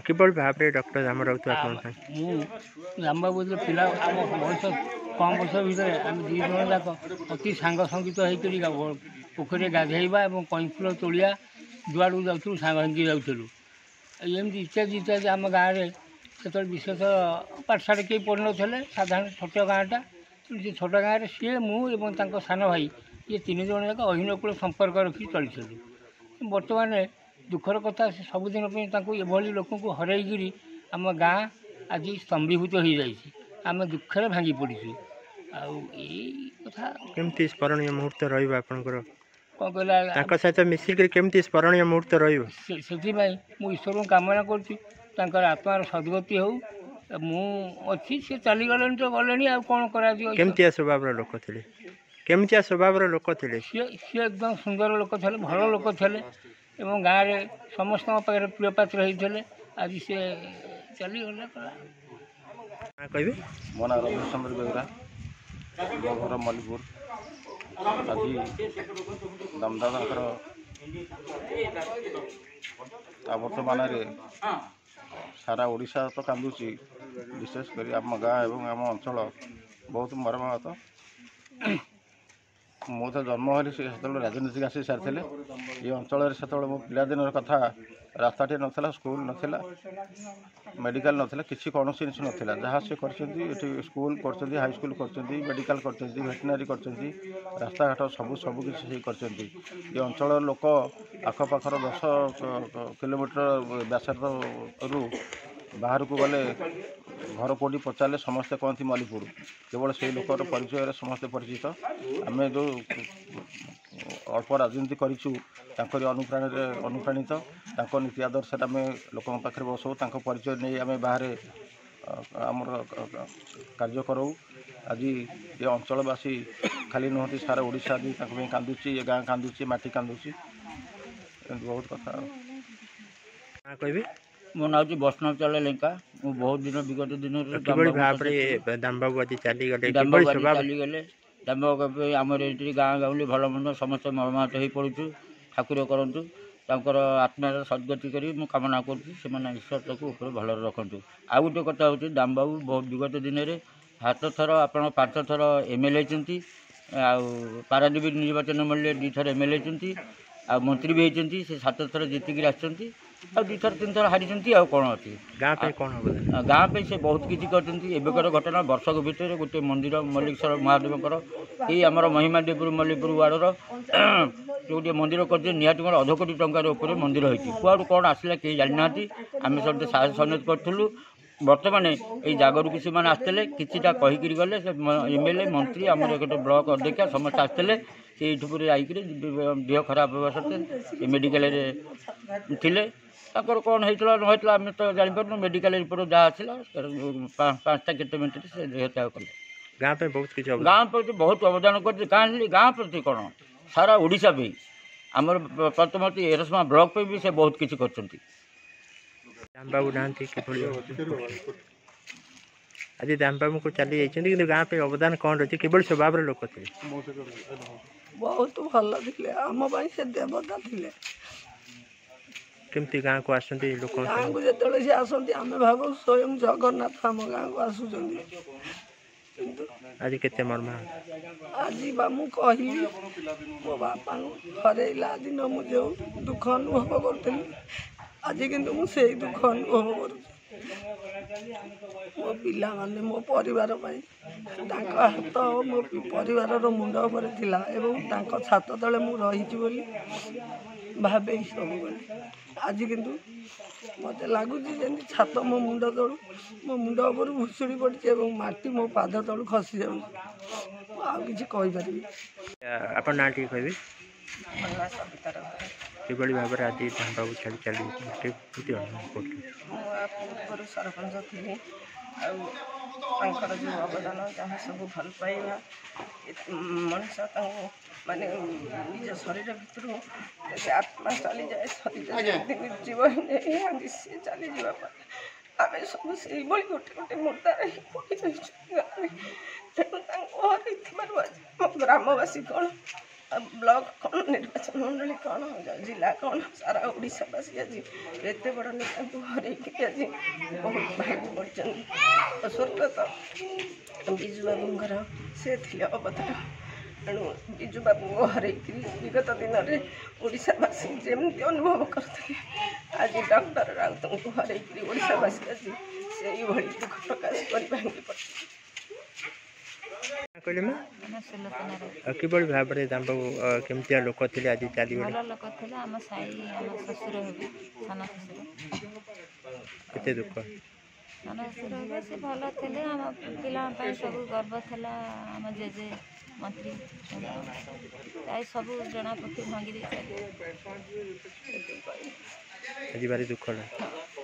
किभଳି ଭାବରେ ଡକ୍ଟର ରାମ ରାଉତ ଆପଣ ମୁଁ ରାମବାବୁ ପିଲା ଆମ ବୟସ କମ୍ ବର୍ଷ ଭିତରେ ଆମେ ଦୁଇ ଜଣ ଯାକ ଅତି ସାଙ୍ଗ ସଙ୍ଗୀତ ହେଇକରି ପୋଖରୀରେ ଗାଧୋଇବା ଏବଂ କଇଁଫୁଲ ତୋଳିଆ ଯୁଆଡ଼କୁ ଯାଉଥିଲୁ ସାଙ୍ଗ ହେଇକି ଯାଉଥିଲୁ। ଏମିତି ଇତ୍ୟାଦି ଇତ୍ୟାଦି ଆମ ଗାଁରେ ସେତେବେଳେ ବିଶେଷ ପାଠଶାଠ କେହି ପଢ଼ିନଥିଲେ, ସାଧାରଣ ଛୋଟ ଗାଁଟା। ସେ ଛୋଟ ଗାଁରେ ସିଏ ମୁଁ ଏବଂ ତାଙ୍କ ସାନ ଭାଇ ଇଏ ତିନି ଜଣ ଯାକ ଅହିନକୂଳ ସମ୍ପର୍କ ରଖି ଚଳିଥିଲୁ। ବର୍ତ୍ତମାନ ଦୁଃଖର କଥା, ସେ ସବୁଦିନ ପାଇଁ ତାଙ୍କୁ ଏଭଳି ଲୋକଙ୍କୁ ହରାଇକିରି ଆମ ଗାଁ ଆଜି ସ୍ତମ୍ଭୀଭୂତ ହୋଇଯାଇଛି। ଆମେ ଦୁଃଖରେ ଭାଙ୍ଗି ପଡ଼ିଛୁ। ଆଉ ଏଇ କଥା କେମିତି ସ୍ମରଣୀୟ ମୁହୂର୍ତ୍ତ ରହିବ ଆପଣଙ୍କର? କ'ଣ କହିଲା, ତାଙ୍କ ସହିତ ମିଶିକିରି କେମିତି ସ୍ମରଣୀୟ ମୁହୂର୍ତ୍ତ ରହିବ? ସେଥିପାଇଁ ମୁଁ ଈଶ୍ୱରଙ୍କୁ କାମନା କରୁଛି ତାଙ୍କର ଆତ୍ମାର ସଦ୍ଗତି ହେଉ। ମୁଁ ଅଛି, ସେ ଚାଲିଗଲେଣି ତ ଗଲେଣି, ଆଉ କ'ଣ କରାଯିବ। କେମିତିଆ ସ୍ୱଭାବର ଲୋକ ଥିଲେ? କେମିତିଆ ସ୍ୱଭାବର ଲୋକ ଥିଲେ? ସିଏ ଏକଦମ ସୁନ୍ଦର ଲୋକ ଥିଲେ, ଭଲ ଲୋକ ଥିଲେ ଏବଂ ଗାଁରେ ସମସ୍ତଙ୍କ ପାଖରେ ପ୍ରିୟ ପାତ୍ର ହେଇଥିଲେ। ଆଜି ସେ ଚାଲିଗଲେ। କହିବେ? ମୋ ନାଁ ରମେଶ ଚନ୍ଦ୍ର ବେହୁରା, ମୋ ଘର ମଲ୍ଲିପୁର। ଆଜି ଦାମଦାଦାଙ୍କର ବର୍ତ୍ତମାନରେ ସାରା ଓଡ଼ିଶା ତ କାନ୍ଦୁଛି, ବିଶେଷ କରି ଆମ ଗାଁ ଏବଂ ଆମ ଅଞ୍ଚଳ ବହୁତ ମର୍ମାହତ। ମୁଁ ତ ଜନ୍ମ ହେଲି ସେ ସେତେବେଳେ ରାଜନୀତିକୁ ଆସି ସାରିଥିଲେ। ଏ ଅଞ୍ଚଳରେ ସେତେବେଳେ ମୋ ପିଲାଦିନର କଥା, ରାସ୍ତାଟିଏ ନଥିଲା, ସ୍କୁଲ ନଥିଲା, ମେଡ଼ିକାଲ ନଥିଲା, କିଛି କୌଣସି ଜିନିଷ ନଥିଲା। ଯାହା ସେ କରିଛନ୍ତି, ଏଠି ସ୍କୁଲ କରିଛନ୍ତି, ହାଇସ୍କୁଲ କରିଛନ୍ତି, ମେଡ଼ିକାଲ କରିଛନ୍ତି, ଭେଟେନାରୀ କରିଛନ୍ତି, ରାସ୍ତାଘାଟ ସବୁ କିଛି ସେ କରିଛନ୍ତି। ଏ ଅଞ୍ଚଳର ଲୋକ ଆଖପାଖର 10 କିଲୋମିଟର ବ୍ୟାସାର୍ଦ୍ଧରୁ ବାହାରକୁ ଗଲେ ଘର କେଉଁଠି ପଚାରିଲେ ସମସ୍ତେ କହନ୍ତି ମଲ୍ଲିପୁର। କେବଳ ସେଇ ଲୋକର ପରିଚୟରେ ସମସ୍ତେ ପରିଚିତ। ଆମେ ଯେଉଁ ଅଳ୍ପ ରାଜନୀତି କରିଛୁ ତାଙ୍କରି ଅନୁପ୍ରାଣିତ, ତାଙ୍କ ନୀତି ଆଦର୍ଶରେ ଆମେ ଲୋକଙ୍କ ପାଖରେ ବସଉ, ତାଙ୍କ ପରିଚୟ ନେଇ ଆମେ ବାହାରେ ଆମର କାର୍ଯ୍ୟ କରାଉ। ଆଜି ଏ ଅଞ୍ଚଳବାସୀ ଖାଲି ନୁହନ୍ତି, ସାରା ଓଡ଼ିଶା ବି ତାଙ୍କ ପାଇଁ କାନ୍ଦୁଛି, ଏ ଗାଁ କାନ୍ଦୁଛି, ମାଟି କାନ୍ଦୁଛି, ଏମିତି ବହୁତ କଥା। କହିବି? ମୋ ନାଁ ହେଉଛି ବୈଷ୍ଣବ ଚାଲେ ଲେଙ୍କା। ମୁଁ ବହୁତ ଦିନ ବିଗତ ଦିନରେ କିଭଳି ଭାବରେ ଦାମବାବୁ ଆଜି ଚାଲିଗଲେ? ଚାଲିଗଲେ। ଦାମବାବୁ ଆମର ଏଠି ଗାଁ ଗାଉଁଲି ଭଲ ମନ୍ଦ ସମସ୍ତେ ମର୍ମାହତ ହେଇ ପଡ଼ୁଛୁ। ଠାକୁର କରନ୍ତୁ ତାଙ୍କର ଆତ୍ମାର ସଦ୍ଗତି କରି ମୁଁ କାମନା କରୁଛି। ସେମାନେ ଈଶ୍ୱର ତାକୁ ଉପରେ ଭଲରେ ରଖନ୍ତୁ। ଆଉ ଗୋଟେ କଥା ହେଉଛି, ଦାମବାବୁ ବହୁତ ବିଗତ ଦିନରେ 7 ଥର, ଆପଣ 5 ଥର MLA ହେଇଛନ୍ତି। ଆଉ ପାରାଦ୍ୱୀପ ନିର୍ବାଚନ ମଣ୍ଡଳୀରେ 2 ଥର MLA ହେଇଛନ୍ତି। ଆଉ ମନ୍ତ୍ରୀ ବି ହେଇଛନ୍ତି। ସେ 7 ଥର ଜିତିକିରି ଆସିଛନ୍ତି, ଆଉ 2 ଥର 3 ଥର ହାରିଛନ୍ତି। ଆଉ କ'ଣ ଅଛି ଗାଁ ପାଇଁ? କ'ଣ ହେବ? ଗାଁ ପାଇଁ ସେ ବହୁତ କିଛି କରିଛନ୍ତି। ଏବେକାର ଘଟଣା, ବର୍ଷକ ଭିତରେ ଗୋଟେ ମନ୍ଦିର ମଲ୍ଲିକେଶ୍ୱର ମହାଦେବଙ୍କର, ଏଇ ଆମର ମହିମାଦେବପୁର ମଲ୍ଲିପୁର ୱାର୍ଡ଼ର ଗୋଟିଏ ମନ୍ଦିର କରିଛନ୍ତି। ନିହାତି ମୋର 1.5 କୋଟି ଟଙ୍କାର ଉପରେ ମନ୍ଦିର ହେଇଛି। କୁଆଡ଼ୁ କ'ଣ ଆସିଲା କେହି ଜାଣିନାହାନ୍ତି। ଆମେ ସମସ୍ତେ ସାହାଯ୍ୟ ସହଯୋଗ କରିଥିଲୁ। ବର୍ତ୍ତମାନ ଏଇ ଜାଗରକୁ ସେମାନେ ଆସିଥିଲେ, କିଛିଟା କହିକିରି ଗଲେ। ସେ MLA, ମନ୍ତ୍ରୀ, ଆମର ଗୋଟେ ବ୍ଲକ ଅଧ୍ୟକ୍ଷା ସମସ୍ତେ ଆସିଥିଲେ। ସେ ଏଇଠୁ ପରେ ଯାଇକରି ଦେହ ଖରାପ ହେବା ସତ୍ତ୍ୱେ ମେଡ଼ିକାଲରେ ଥିଲେ। ତାଙ୍କର କ'ଣ ହେଇଥିଲା ନ ହେଇଥିଲା ଆମେ ତ ଜାଣିପାରୁନୁ। ମେଡ଼ିକାଲ ରିପୋର୍ଟ ଯାହା ଆସିଲା 5ଟା କେତେ ମିନିଟ୍ରେ ସେ ଦେହ ତ୍ୟାଗ କଲେ। ଗାଁ ପାଇଁ ବହୁତ କିଛି, ଗାଁ ପ୍ରତି ବହୁତ ଅବଦାନ କରିଛି। ଗାଁ ପ୍ରତି କ'ଣ, ସାରା ଓଡ଼ିଶା ପାଇଁ, ଆମର ପ୍ରଥମତଃ ଏରସମା ବ୍ଲକ ପାଇଁ ବି ସେ ବହୁତ କିଛି କରିଛନ୍ତି। ଦାମବାବୁ ନାହାନ୍ତି, କିଭଳି ଆଜି ଦାମବାବୁଙ୍କୁ ଚାଲି ଯାଇଛନ୍ତି, କିନ୍ତୁ ଗାଁ ପାଇଁ ଅବଦାନ କ'ଣ ରହିଛି? କିଭଳି ସ୍ୱଭାବର ଲୋକ ଥିଲେ? ବହୁତ ଭଲ ଥିଲେ, ଆମ ପାଇଁ ସେ ଦେବତା ଥିଲେ। କେମିତି ଗାଁକୁ ଆସନ୍ତି ଲୋକ? ଗାଁକୁ ଯେତେବେଳେ ସେ ଆସନ୍ତି ଆମେ ଭାବୁ ସ୍ୱୟଂ ଜଗନ୍ନାଥ ଆମ ଗାଁକୁ ଆସୁଛନ୍ତି। କିନ୍ତୁ ଆଜି କେତେ ମର୍ମା। ଆଜି ବା ମୁଁ କହିବି, ମୋ ବାପାଙ୍କୁ ହରେଇଲା ଦିନ ମୁଁ ଯେଉଁ ଦୁଃଖ ଅନୁଭବ କରୁଥିଲି, ଆଜି କିନ୍ତୁ ମୁଁ ସେଇ ଦୁଃଖ ଅନୁଭବ କରୁଛି। ମୋ ପିଲାମାନେ, ମୋ ପରିବାର ପାଇଁ ତାଙ୍କ ହାତ ମୋ ପରିବାରର ମୁଣ୍ଡ ଉପରେ ଥିଲା ଏବଂ ତାଙ୍କ ଛାତ ତଳେ ମୁଁ ରହିଛି ବୋଲି ଭାବେ ସବୁବେଳେ। ଆଜି କିନ୍ତୁ ମୋତେ ଲାଗୁଛି ଯେମିତି ଛାତ ମୋ ମୁଣ୍ଡ ଉପରୁ ଭୁଷୁଡ଼ି ପଡ଼ିଛି ଏବଂ ମାଟି ମୋ ପାଦ ତଳୁ ଖସି ଯାଉଛି। ମୁଁ ଆଉ କିଛି କହିପାରିବି? ଆପଣ ନାଁ ଟିକେ କହିବେ? କିଭଳି ଭାବରେ ଆଜି ଦାମବାବୁ ଚାଲି ଅନୁଭବ କରୁଛନ୍ତି? ମୁଁ ପୂର୍ବରୁ ସରପଞ୍ଚ ଥିଲି, ଆଉ ତାଙ୍କର ଯେଉଁ ଅବଦାନ, ଯାହା ସବୁ ଭଲ ପାଇବା, ମଣିଷ ତାଙ୍କୁ ମାନେ ନିଜ ଶରୀର ଭିତରୁ ସେ ଆତ୍ମା ଚାଲିଯାଏ, ଶରୀର ଜୀବନ ନେଇ ସିଏ ଚାଲିଯିବା ପରେ ଆମେ ସବୁ ସେଇଭଳି ଗୋଟେ ମୁଦ୍ରାରେ ହିଁ ପଡ଼ି ରହିଛୁ ଗାଁରେ। ତେଣୁ ତାଙ୍କୁ ହରେଇଥିବାରୁ ଆଜି ଆମ ଗ୍ରାମବାସୀ କ'ଣ ବ୍ଲକ କ'ଣ ନିର୍ବାଚନ ମଣ୍ଡଳୀ କ'ଣ ଜିଲ୍ଲା କ'ଣ ସାରା ଓଡ଼ିଶାବାସୀ ଆଜି ଏତେ ବଡ଼ ନେତାଙ୍କୁ ହରେଇକି ଆଜି ବହୁତ ଭାଙ୍ଗି ପଡ଼ିଛନ୍ତି। ସ୍ୱର୍ଗତ ବିଜୁ ବାବୁଙ୍କର ସେ ଥିଲେ ଅବତାର। ତେଣୁ ବିଜୁ ବାବୁଙ୍କୁ ହରେଇକିରି ବିଗତ ଦିନରେ ଓଡ଼ିଶାବାସୀ ଯେମିତି ଅନୁଭବ କରୁଥିଲେ ଆଜି ଡକ୍ଟର ରାଉତଙ୍କୁ ହରେଇକିରି ଓଡ଼ିଶାବାସୀ ଆଜି ସେଇଭଳି ଦୁଃଖ ପ୍ରକାଶ କରି ଭାଙ୍ଗି ପଡ଼ିଛନ୍ତି। କହିଲେ ମା ଆମେ ସୁଲୋଚନା ରାଉତ। କିଭଳି ଭାବରେ ତାଙ୍କ କେମିତିଆ ଲୋକ ଥିଲେ ଆଜି ଚାଲିଗଲେ? ଭଲ ଲୋକ ଥିଲେ। ଆମ ସାହି ଆମ ଶ୍ୱଶୁର ହେବେ, ସାନ ଶ୍ୱଶୁର। କେତେ ଦୁଃଖ। ସାନ ଶ୍ୱଶୁର ହେବେ, ସେ ଭଲ ଥିଲେ। ଆମ ପିଲାଙ୍କ ପାଇଁ ସବୁ ଗର୍ବ ଥିଲା। ଆମ ଜେଜେ ମନ୍ତ୍ରୀ ପ୍ରାୟ ସବୁ ଜଣାପଡ଼ି ଭାଙ୍ଗି ଦେଇଛନ୍ତି। ଆଜି ଭାରି ଦୁଃଖ ଲାଗେ।